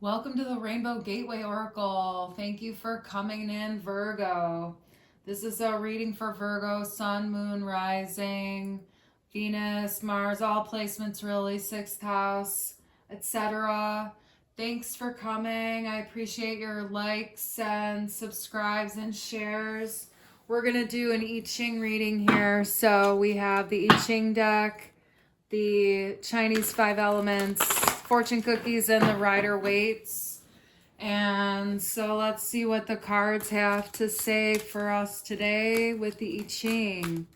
Welcome to the Rainbow Gateway Oracle. Thank you for coming in, Virgo. This is a reading for Virgo, Sun, Moon, Rising, Venus, Mars, all placements really, 6th house, etc. Thanks for coming. I appreciate your likes and subscribes and shares. We're going to do an I-Ching reading here. So we have the I-Ching deck, the Chinese 5 elements, fortune cookies, and the rider weights. And so let's see what the cards have to say for us today with the I Ching.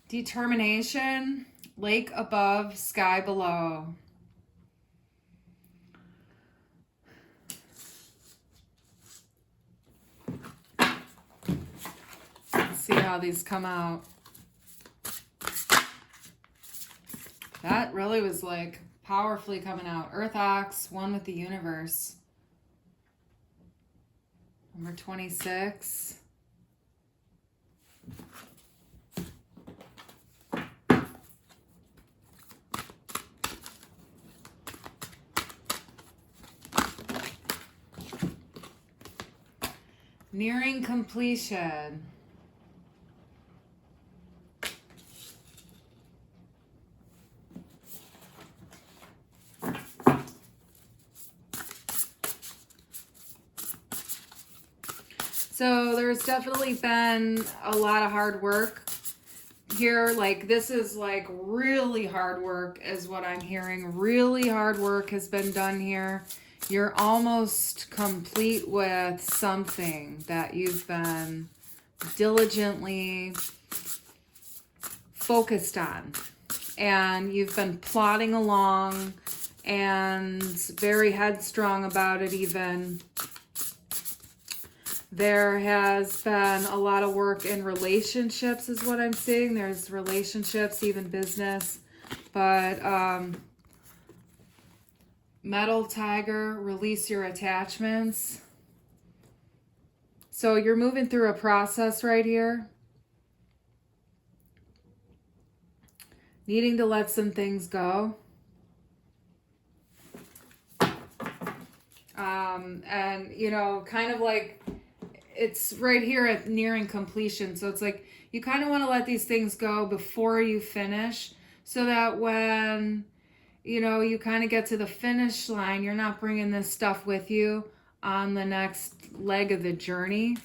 Determination, lake above, sky below. See how these come out. That really was like powerfully coming out. Earth Ox, one with the universe. Number 26. Nearing completion. So there's definitely been a lot of hard work here. Like this is like really hard work is what I'm hearing. Really hard work has been done here. You're almost complete with something that you've been diligently focused on. And you've been plodding along and very headstrong about it even. There has been a lot of work in relationships is what I'm seeing. There's relationships, even business. But Metal Tiger, release your attachments. So you're moving through a process right here. Needing to let some things go. And, you know, kind of like it's right here at nearing completion. So it's like you kind of want to let these things go before you finish so that when, you know, you kind of get to the finish line, you're not bringing this stuff with you on the next leg of the journey.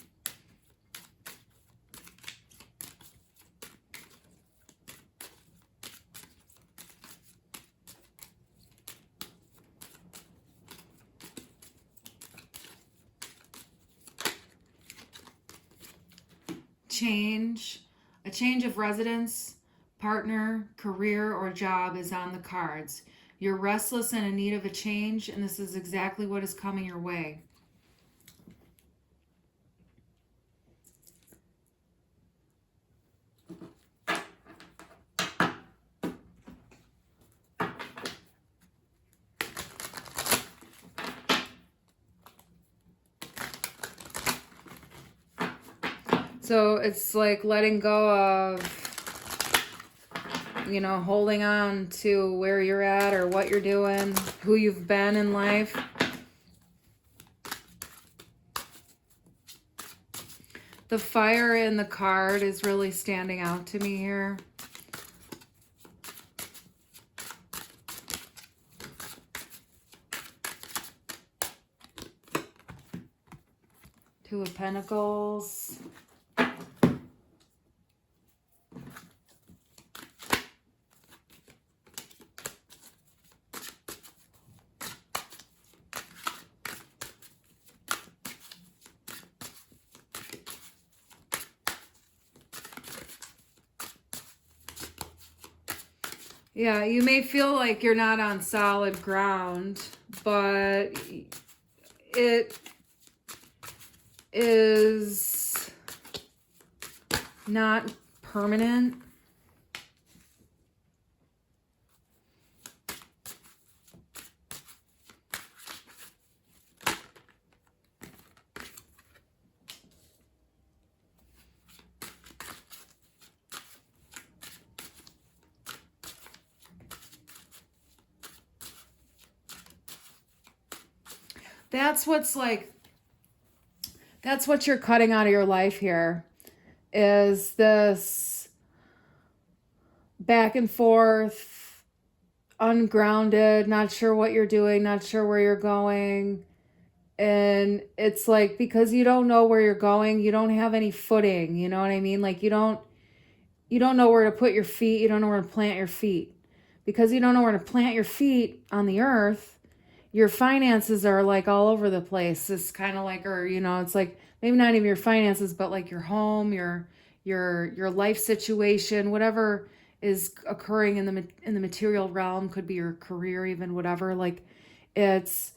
A change of residence, partner, career, or job is on the cards. You're restless and in need of a change, and this is exactly what is coming your way. So it's like letting go of, you know, holding on to where you're at or what you're doing, who you've been in life. The fire in the card is really standing out to me here. Two of Pentacles. Yeah, you may feel like you're not on solid ground, but it is not permanent. that's what's like, that's what you're cutting out of your life here, is this back and forth, ungrounded, not sure what you're doing, not sure where you're going. And it's like, because you don't know where you're going, you don't have any footing, you know what I mean? Like you don't know where to put your feet, you don't know where to plant your feet. Because you don't know where to plant your feet on the earth, your finances are like all over the place. It's kind of like, or it's like maybe not even your finances, but like your home, your life situation, whatever is occurring in the material realm, could be your career, even, whatever. Like it's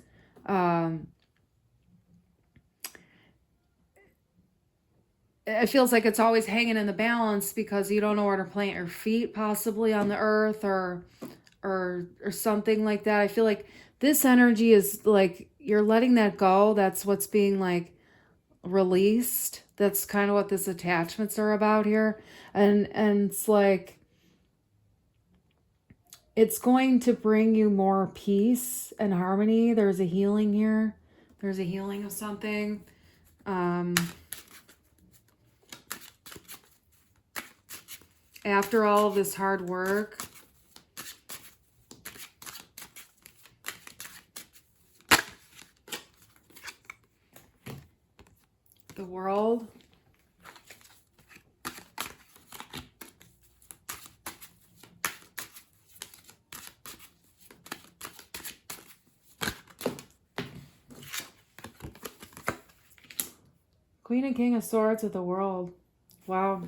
it feels like it's always hanging in the balance because you don't know where to plant your feet, possibly on the earth, or something like that. I feel like this energy is like you're letting that go. That's what's being like released. That's kind of what this attachments are about here. And it's like it's going to bring you more peace and harmony. There's a healing here. There's a healing of something. After all of this hard work, the world, Queen and King of Swords with the world. Wow.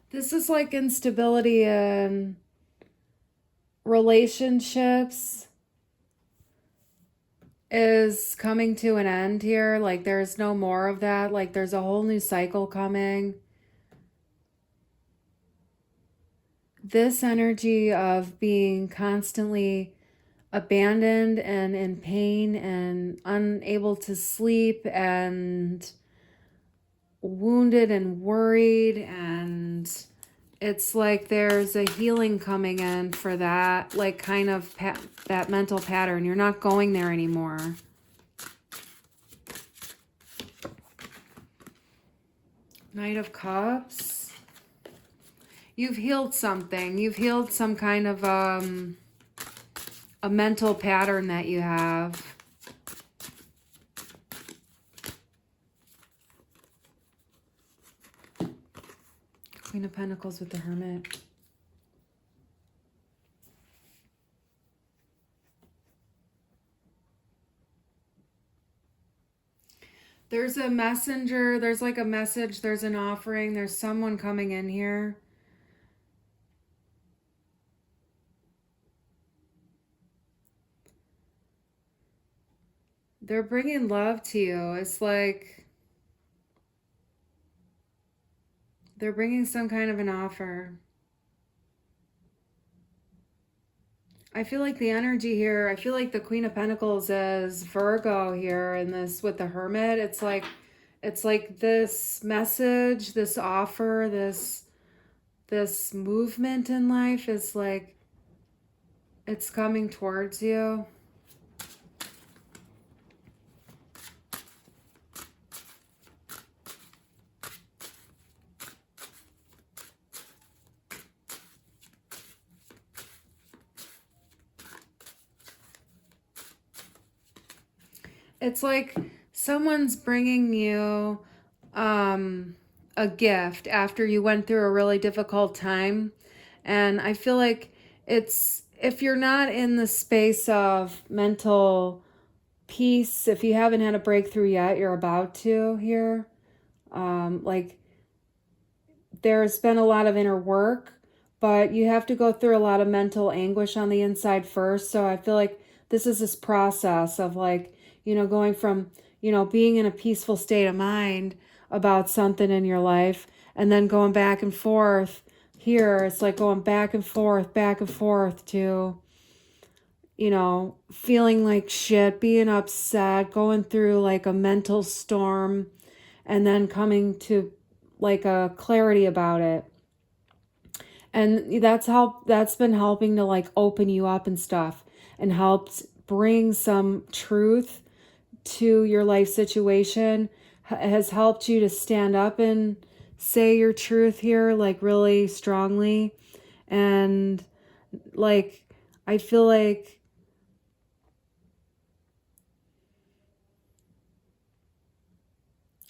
This is like instability in relationships is coming to an end here. Like there's no more of that. Like there's a whole new cycle coming. This energy of being constantly abandoned and in pain and unable to sleep and wounded and worried, and it's like there's a healing coming in for that, like kind of that mental pattern. You're not going there anymore. Knight of Cups. You've healed something. You've healed some kind of a mental pattern that you have. Queen of Pentacles with the Hermit. There's a messenger. There's like a message. There's an offering. There's someone coming in here. They're bringing love to you. It's like they're bringing some kind of an offer. I feel like the energy here, I feel like the Queen of Pentacles is Virgo here in this with the Hermit. It's like this message, this offer, this movement in life is like it's coming towards you. It's like someone's bringing you a gift after you went through a really difficult time. And I feel like it's, if you're not in the space of mental peace, if you haven't had a breakthrough yet, you're about to here. Like there's been a lot of inner work, but you have to go through a lot of mental anguish on the inside first. So I feel like this is this process of like, going from, being in a peaceful state of mind about something in your life and then going back and forth here. It's like going back and forth to, you know, feeling like shit, being upset, going through like a mental storm, and then coming to like a clarity about it. And that's been helping to like open you up and stuff, and helped bring some truth to your life situation, has helped you to stand up and say your truth here, like really strongly. And like, I feel like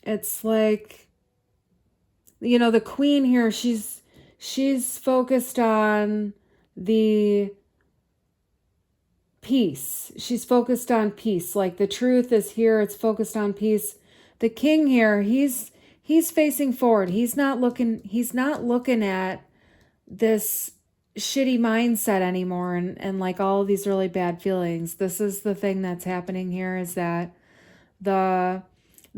it's like, you know, the queen here, she's focused on the peace. She's focused on peace. Like the truth is here, it's focused on peace. The king here, he's facing forward. He's not looking at this shitty mindset anymore, and like all of these really bad feelings. This is the thing that's happening here, is that the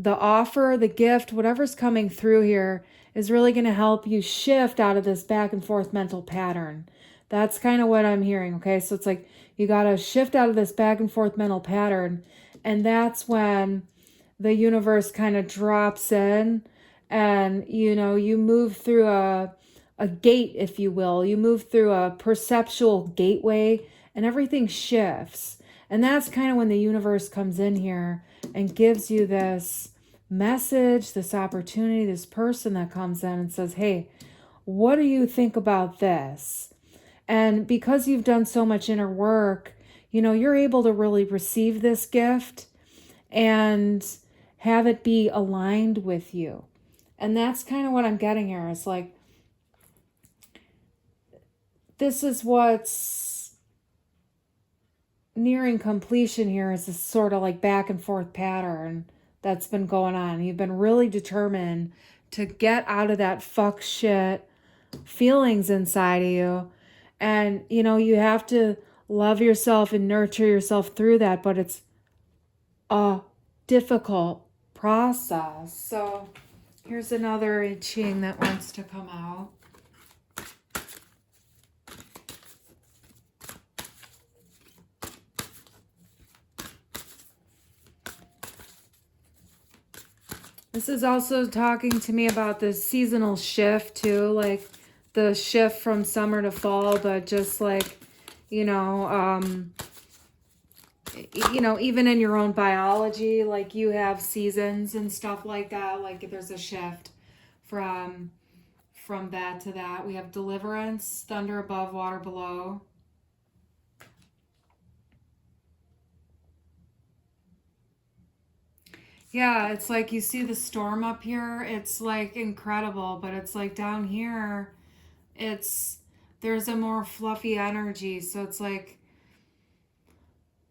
offer, the gift, whatever's coming through here is really going to help you shift out of this back and forth mental pattern. That's kind of what I'm hearing. Okay, so it's like you got to shift out of this back and forth mental pattern, and that's when the universe kind of drops in, and you know, you move through a gate, if you will. You move through a perceptual gateway, and everything shifts. And that's kind of when the universe comes in here and gives you this message, this opportunity, this person that comes in and says, hey, what do you think about this? And because you've done so much inner work, you know, you're able to really receive this gift and have it be aligned with you. And that's kind of what I'm getting here. It's like, this is what's nearing completion here, is this sort of like back and forth pattern that's been going on. You've been really determined to get out of that fuck shit feelings inside of you. And, you know, you have to love yourself and nurture yourself through that, but it's a difficult process. So here's another I-Ching that wants to come out. This is also talking to me about the seasonal shift too, like the shift from summer to fall, but just like, you know, even in your own biology, like you have seasons and stuff like that. Like there's a shift from that to that. We have deliverance, thunder above, water below. Yeah, it's like you see the storm up here. It's like incredible, but it's like down here, there's a more fluffy energy. So it's like,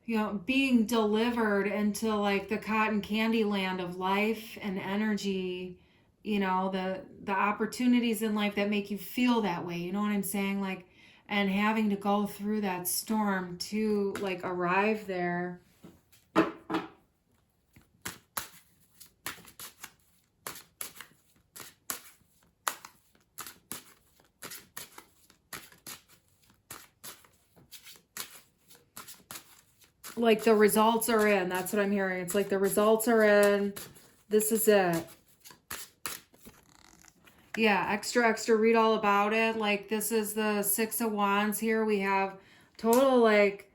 you know, being delivered into like the cotton candy land of life and energy, you know, the opportunities in life that make you feel that way. You know what I'm saying? Like, and having to go through that storm to like arrive there. Like the results are in. That's what I'm hearing. It's like the results are in. This is it. Yeah, extra, read all about it. Like this is the Six of Wands here. We have total like,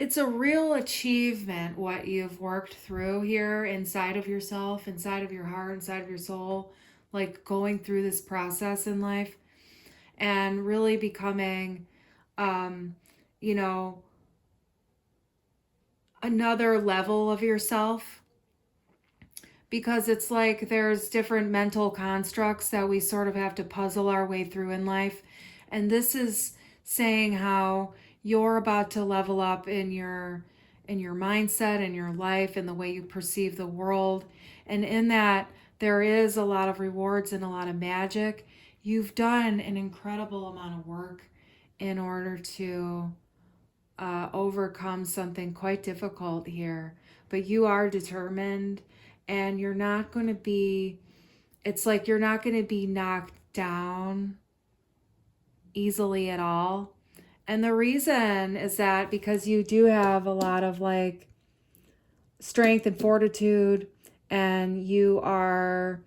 it's a real achievement what you've worked through here inside of yourself, inside of your heart, inside of your soul, like going through this process in life. And really becoming, you know, another level of yourself. Because it's like there's different mental constructs that we sort of have to puzzle our way through in life. And this is saying how you're about to level up in your mindset and your life and the way you perceive the world. And in that, there is a lot of rewards and a lot of magic. You've done an incredible amount of work in order to overcome something quite difficult here. But you are determined, and you're not going to be, it's like you're not going to be knocked down easily at all. And the reason is that because you do have a lot of like strength and fortitude, and you are,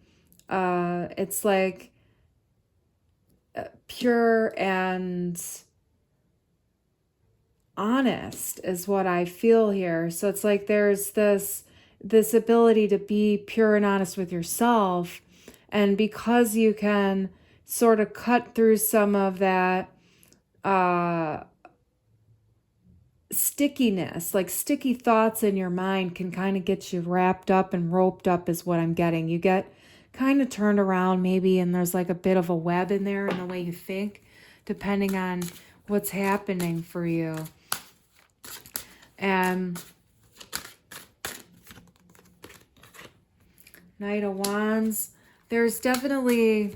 it's like pure and honest is what I feel here. So it's like there's this ability to be pure and honest with yourself, and because you can sort of cut through some of that stickiness, like sticky thoughts in your mind can kind of get you wrapped up and roped up is what I'm getting. You get kind of turned around maybe, and there's like a bit of a web in there in the way you think, depending on what's happening for you. And Knight of Wands, there's definitely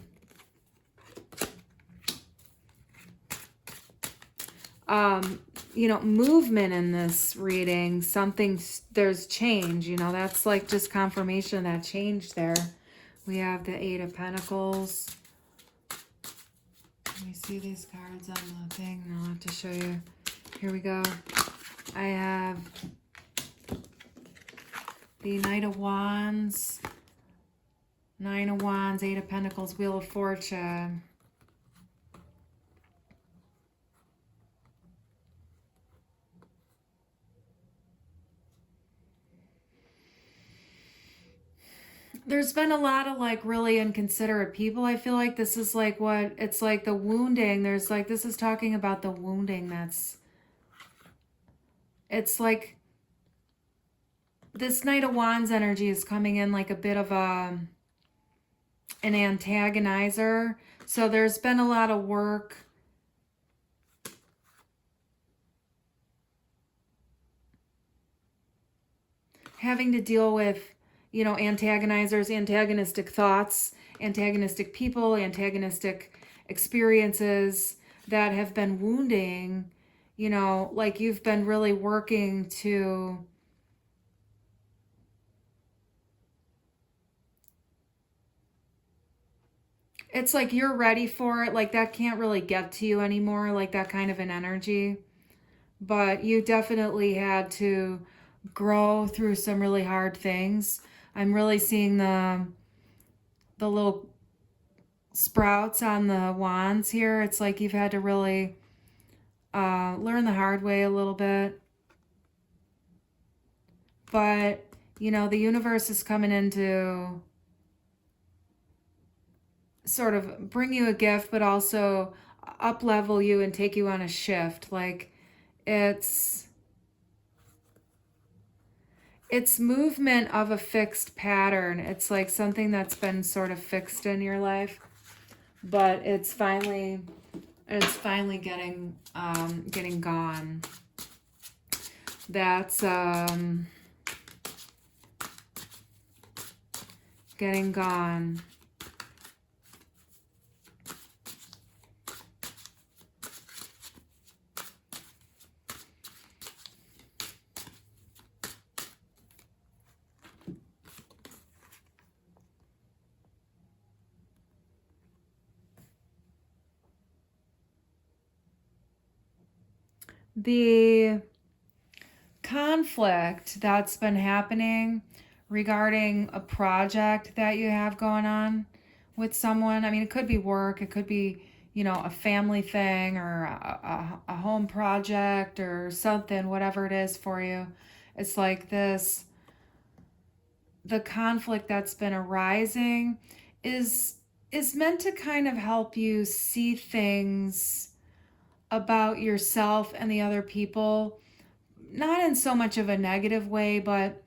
movement in this reading. There's change, that's like just confirmation of that change there. We have the Eight of Pentacles. Let me see these cards on the thing. I'll have to show you. Here we go. I have the Knight of Wands, Nine of Wands, Eight of Pentacles, Wheel of Fortune. There's been a lot of like really inconsiderate people. I feel like this is like it's like the wounding. There's like, this is talking about the wounding it's like this Knight of Wands energy is coming in like a bit of an antagonizer. So there's been a lot of work having to deal with, antagonizers, antagonistic thoughts, antagonistic people, antagonistic experiences that have been wounding, like you've been really working to it's like you're ready for it. Like that can't really get to you anymore, like that kind of an energy. But you definitely had to grow through some really hard things. I'm really seeing the little sprouts on the wands here. It's like you've had to really learn the hard way a little bit. But, the universe is coming in to sort of bring you a gift, but also up level you and take you on a shift. Like it's movement of a fixed pattern. It's like something that's been sort of fixed in your life, but it's finally getting gone. That's getting gone. The conflict that's been happening regarding a project that you have going on with someone. I mean, it could be work, it could be, a family thing or a home project or something, whatever it is for you. It's like the conflict that's been arising is meant to kind of help you see things about yourself and the other people, not in so much of a negative way, but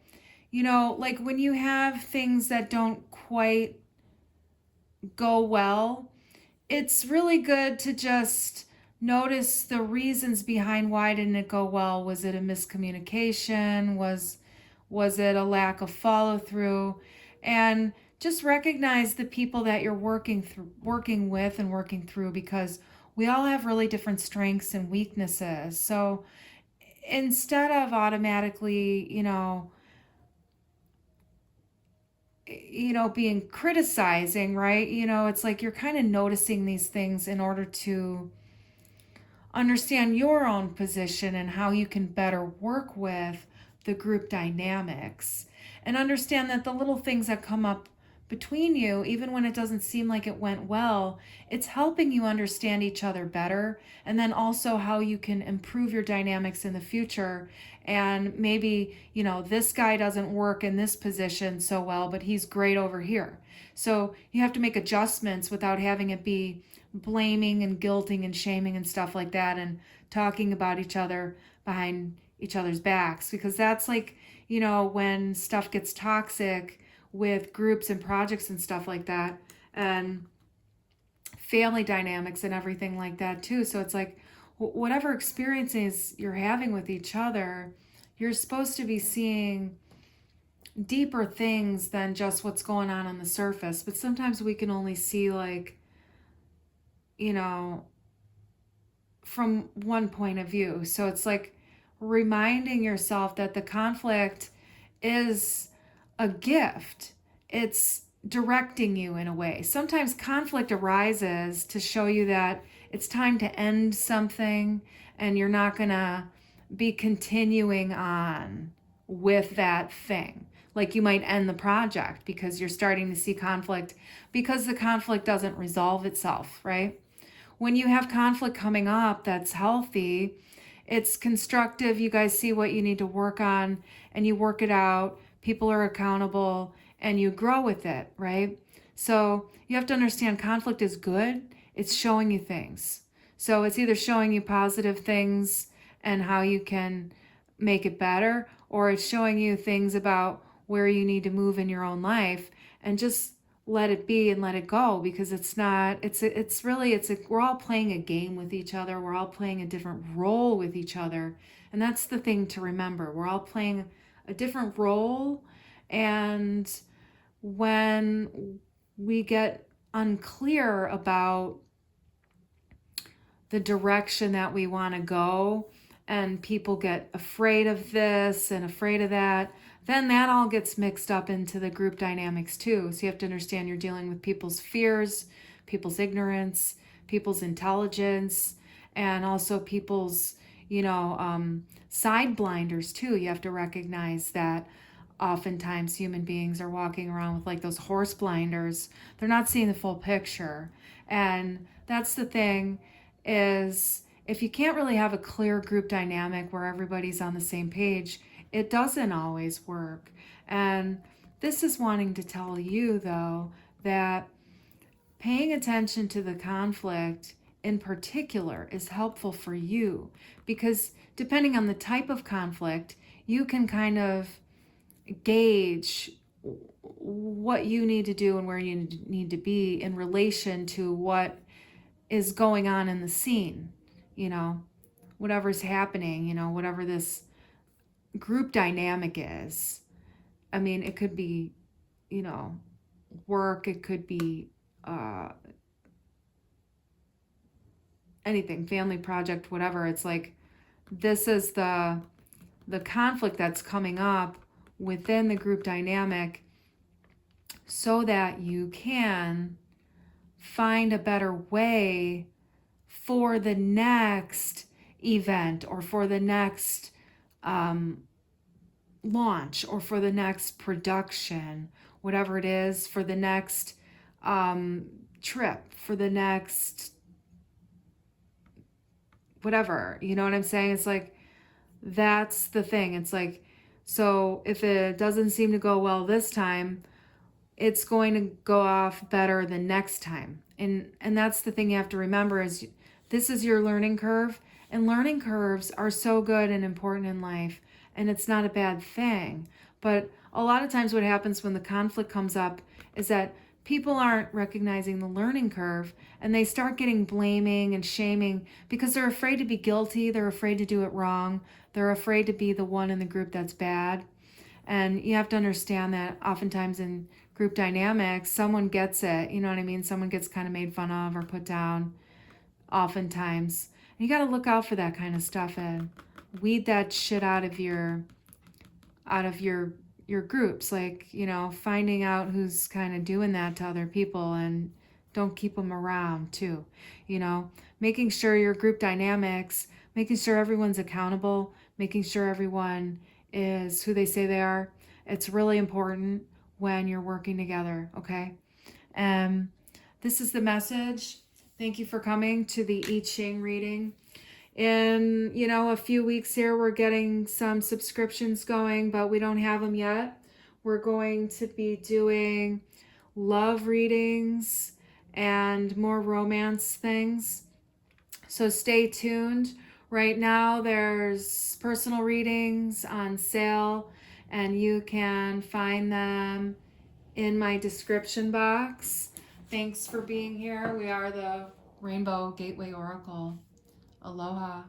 like when you have things that don't quite go well, it's really good to just notice the reasons behind why didn't it go well. Was it a miscommunication? Was it a lack of follow through? And just recognize the people that you're working with and working through, because we all have really different strengths and weaknesses. So instead of automatically, being criticizing, right? It's like you're kind of noticing these things in order to understand your own position and how you can better work with the group dynamics, and understand that the little things that come up between you, even when it doesn't seem like it went well, it's helping you understand each other better, and then also how you can improve your dynamics in the future. And maybe, this guy doesn't work in this position so well, but he's great over here. So you have to make adjustments without having it be blaming and guilting and shaming and stuff like that, and talking about each other behind each other's backs, because that's like, when stuff gets toxic with groups and projects and stuff like that, and family dynamics and everything like that too. So it's like, whatever experiences you're having with each other, you're supposed to be seeing deeper things than just what's going on the surface. But sometimes we can only see, like, from one point of view. So it's like reminding yourself that the conflict is a gift. It's directing you in a way. Sometimes conflict arises to show you that it's time to end something, and you're not going to be continuing on with that thing. Like, you might end the project because you're starting to see conflict, because the conflict doesn't resolve itself, right? When you have conflict coming up that's healthy, it's constructive. You guys see what you need to work on and you work it out. People are accountable and you grow with it, right? So you have to understand conflict is good. It's showing you things. So it's either showing you positive things and how you can make it better, or it's showing you things about where you need to move in your own life, and just let it be and let it go, because we're all playing a game with each other. We're all playing a different role with each other. And that's the thing to remember. We're all playing a different role. And when we get unclear about the direction that we want to go, and people get afraid of this and afraid of that, then that all gets mixed up into the group dynamics too. So you have to understand you're dealing with people's fears, people's ignorance, people's intelligence, and also people's, side blinders too. You have to recognize that oftentimes human beings are walking around with like those horse blinders. They're not seeing the full picture. And that's the thing, is if you can't really have a clear group dynamic where everybody's on the same page, it doesn't always work. And this is wanting to tell you, though, that paying attention to the conflict in particular is helpful for you, because depending on the type of conflict, you can kind of gauge what you need to do and where you need to be in relation to what is going on in the scene, whatever's happening, whatever this group dynamic is. I mean, it could be, work, it could be anything, family project, whatever. It's like, this is the conflict that's coming up within the group dynamic, so that you can find a better way for the next event, or for the next launch, or for the next production, whatever it is, for the next trip, for the next whatever. You know what I'm saying? It's like, that's the thing. It's like, so if it doesn't seem to go well this time, it's going to go off better the next time. And that's the thing you have to remember, is this is your learning curve, and learning curves are so good and important in life, and it's not a bad thing. But a lot of times what happens when the conflict comes up is that people aren't recognizing the learning curve, and they start getting blaming and shaming because they're afraid to be guilty, they're afraid to do it wrong, they're afraid to be the one in the group that's bad. And you have to understand that oftentimes in group dynamics, someone gets it, you know what I mean? Someone gets kind of made fun of or put down oftentimes. And you got to look out for that kind of stuff and weed that shit out of your your groups, like, you know, finding out who's kind of doing that to other people, and don't keep them around too, you know, making sure your group dynamics, making sure everyone's accountable, making sure everyone is who they say they are. It's really important when you're working together, okay? This is the message. Thank you for coming to the I-Ching reading. In, you know, a few weeks here, we're getting some subscriptions going, but we don't have them yet. We're going to be doing love readings and more romance things. So stay tuned. Right now, there's personal readings on sale, and you can find them in my description box. Thanks for being here. We are the Rainbow Gateway Oracle. Aloha.